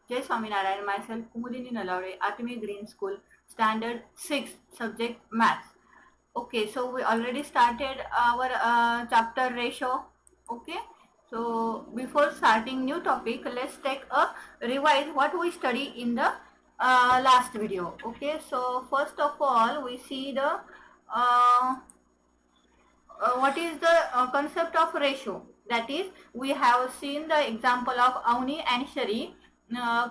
Jai Swaminarayan, myself Kumudini Nalawade, Atmi Green School, Standard 6, subject Maths. Okay, so we already started our chapter ratio. Okay, so before starting new topic, let's take a revise what we study in the last video. Okay, so first of all, we see the what is the concept of ratio. That is, we have seen the example of Avni and Shari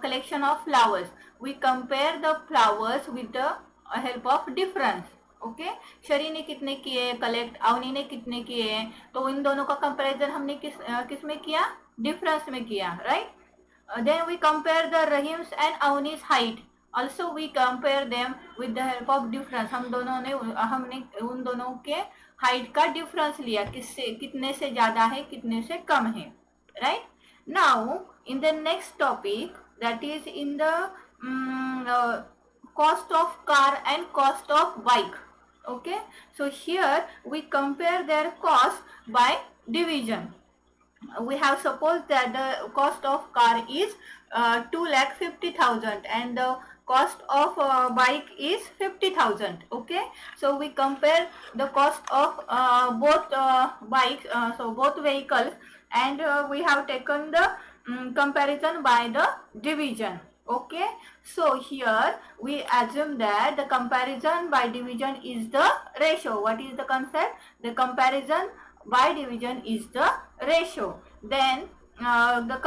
collection of flowers. We compare the flowers with the help of difference. Okay शरी ने कितने किए collect, Avani ने कितने किए, तो इन दोनों का कंपैरिजन हमने किस में किया, डिफरेंस में किया, right. Then we compare the Rahim's and Avni's height. Also we compare them with the help of difference. हमने उन दोनों के हाइट का डिफरेंस लिया, किससे कितने से ज्यादा है कितने से कम है, right. Now in the next topic, that is in the cost of car and cost of bike. Okay, so here we compare their cost by division. We have supposed that the cost of car is 2,50,000 and the cost of bike is 50,000. Okay, so we compare the cost of both bikes, so both vehicles, and we have taken the comparison by the division. Okay, so here we assume that the comparison by division is the ratio. What is the concept? The comparison by division is the ratio. Then the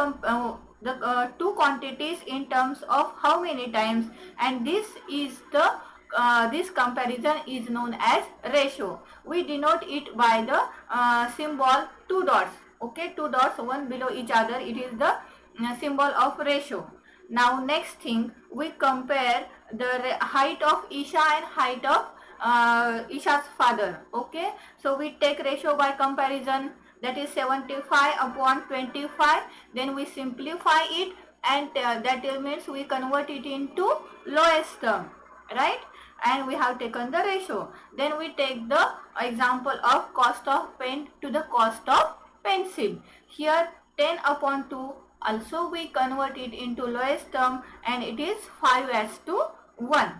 two quantities in terms of how many times, and this is the this comparison is known as ratio. We denote it by the symbol two dots. Okay, two dots, one below each other. It is the symbol of ratio. Now next thing, we compare the height of Isha and height of Isha's father. Okay, so we take ratio by comparison, that is 75 upon 25. Then we simplify it, and that means we convert it into lowest term, right? And we have taken the ratio. Then we take the example of cost of pen to the cost of pencil. Here 10 upon 2, also we convert it into lowest term, and it is 5:1.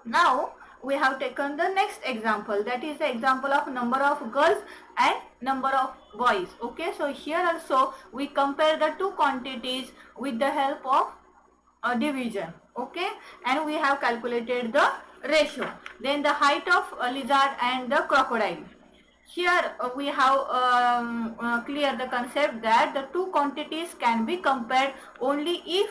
Now we have taken the next example, that is the example of number of girls and number of boys. Okay, so here also we compare the two quantities with the help of division. Okay, and we have calculated the ratio. Then the height of a lizard and the crocodile. Here we have clear the concept that the two quantities can be compared only if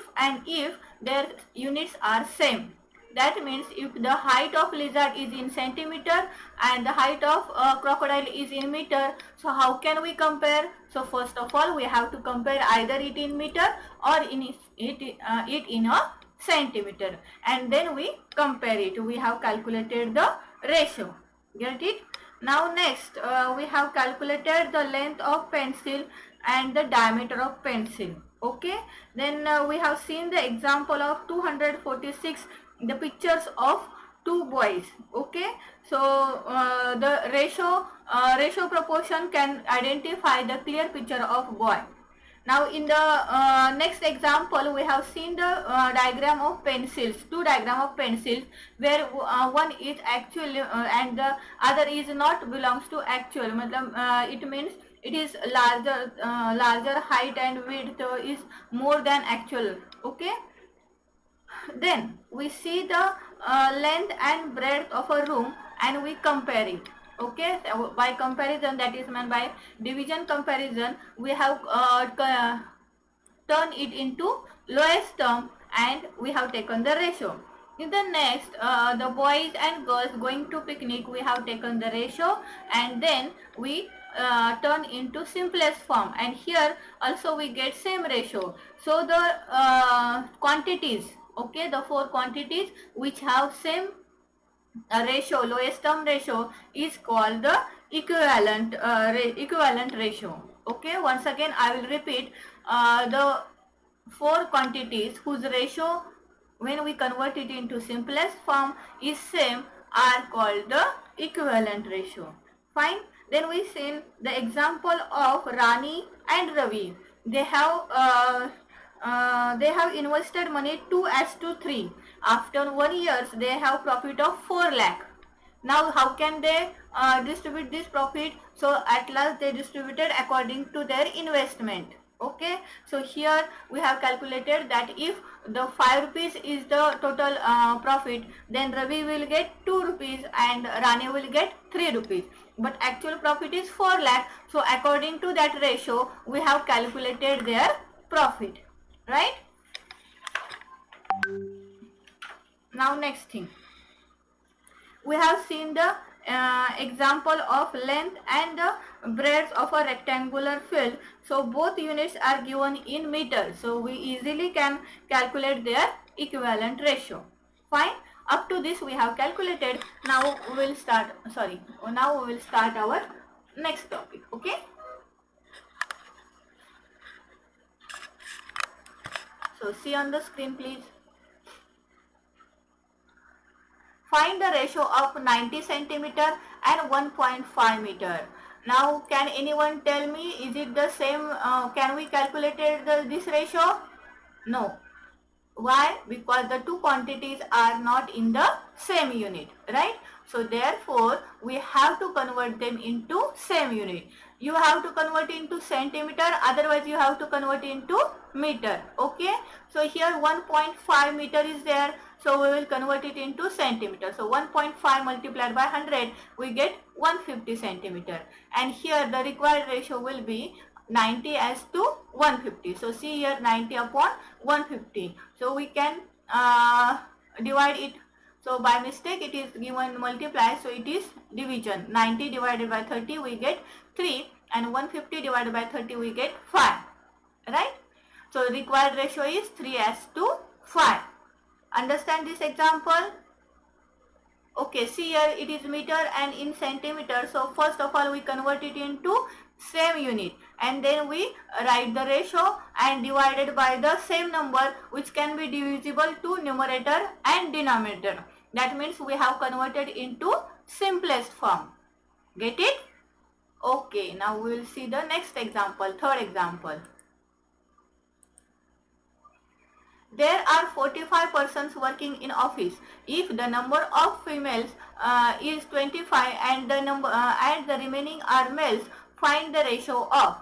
their units are same. That means if the height of lizard is in centimeter and the height of crocodile is in meter, so how can we compare? So first of all, we have to compare either it in meter or it in a centimeter, and then we compare it. We have calculated the ratio. Get it? Now next, we have calculated the length of pencil and the diameter of pencil. Okay, then we have seen the example of 246, the pictures of two boys. Okay, so the ratio proportion can identify the clear picture of boy. Now in the next example, we have seen the diagram of pencils, two diagram of pencils, where one is actual and the other is not belongs to actual. It means it is larger height and width is more than actual. Okay, then we see the length and breadth of a room and we compare it. Okay, so by comparison, that is meant by division comparison, we have turn it into lowest term and we have taken the ratio. In the next, the boys and girls going to picnic, we have taken the ratio and then we turn into simplest form, and here also we get same ratio. So the quantities, okay, the four quantities which have same ratio, lowest term ratio, is called the equivalent ratio. Okay, once again I will repeat, the four quantities whose ratio when we convert it into simplest form is same are called the equivalent ratio. Fine. Then we see the example of Rani and Ravi. They have they have invested money 2:3. After 1 year, they have profit of 4 lakh. Now how can they distribute this profit? So at last they distributed according to their investment. Okay, so here we have calculated that if the 5 rupees is the total profit, then Ravi will get 2 rupees and Rani will get 3 rupees. But actual profit is 4 lakh. So according to that ratio, we have calculated their profit. Right? Now next thing. We have seen the example of length and the breadth of a rectangular field. So both units are given in meters. So we easily can calculate their equivalent ratio. Fine. Up to this we have calculated. Now we will start. Now we will start our next topic. Okay. So see on the screen, please. Find the ratio of 90 centimeter and 1.5 meter. Now can anyone tell me, is it the same, can we calculate this ratio? No. Why? Because the two quantities are not in the same unit, right? So therefore we have to convert them into same unit. You have to convert into centimeter, otherwise you have to convert into meter. Okay, so here 1.5 meter is there, so we will convert it into centimeter. So 1.5 multiplied by 100, we get 150 centimeter, and here the required ratio will be 90 as to 150. So see here, 90 upon 150. So we can divide it. So by mistake it is given multiply, so it is division. 90 divided by 30 we get 3, and 150 divided by 30 we get 5. Right? So required ratio is 3 as to 5. Understand this example? Okay, see here it is meter and in centimeter. So first of all we convert it into same unit, and then we write the ratio and divided by the same number, which can be divisible to numerator and denominator. That means we have converted into simplest form. Get it? Okay, now we will see the next example, third example. There are 45 persons working in office. If the number of females is 25 and the remaining are males, find the ratio of.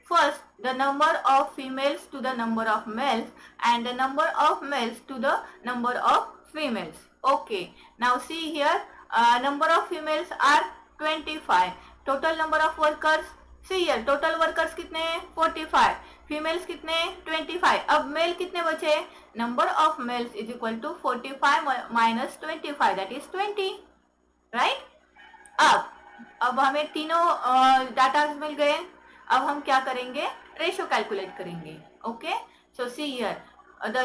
First, the number of females to the number of males, and the number of males to the number of females. Okay, now see here, number of females are 25. Total number of workers, see here, total workers कितने हैं? 45. Females कितने? 25. अब male कितने बचे? Number of males is equal to 45 minus 25, that is 20. Right? अब हमें तीनों data मिल गए. अब हम क्या करेंगे? रेशियो कैलकुलेट करेंगे. Okay, so see here,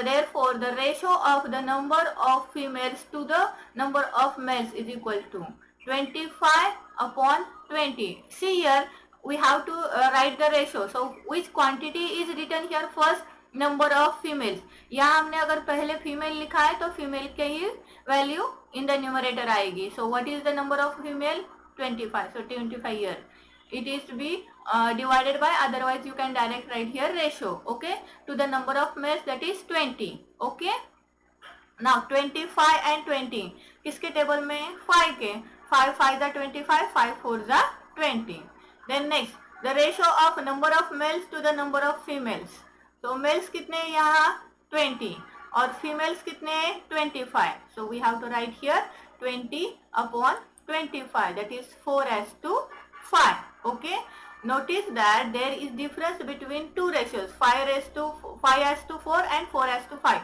therefore the ratio of the number of females to the number of males is equal to 25 upon 20. See here, we have to write the ratio. So which quantity is written here? First, number of females. यहाँ हमने अगर पहले female लिखा है तो female के ही value in the numerator आएगी. So what is the number of female? 25. So 25 here. It is to be divided by, otherwise you can direct write here ratio. Okay, to the number of males, that is 20. Okay, now 25 and 20 किसके table में? 5 के. 5 5 are 25, 5 4 are 20. Then next, the ratio of number of males to the number of females. So males कितने यहाँ? 20 और females कितने? 25. So we have to write here 20 upon 25, that is 4 as to 5. Okay, notice that there is difference between two ratios, 5 as to 4 and 4 as to 5.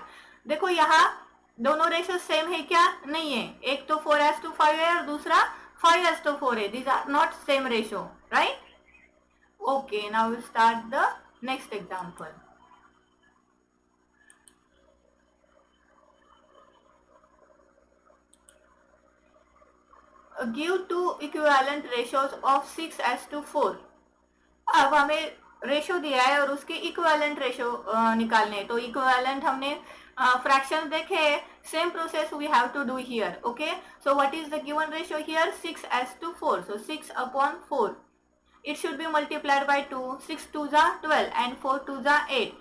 देखो यहाँ दोनों ratio same है क्या? नहीं है. एक तो 4 as to 5 है और दूसरा 5 as to 4 है. These are not same ratio, right? Okay, now we'll start the next example. Give two equivalent ratios of 6 as to 4. अब हमें रेशियो दिया है और उसके इक्विवेलेंट रेशियो निकालने हैं. तो इक्विवेलेंट हमने फ्रैक्शंस देखे, same process we have to do here. Okay, so what is the given ratio here? 6 as to 4. So 6 upon 4. It should be multiplied by 2. 6 2s are 12 and 4 2s are 8.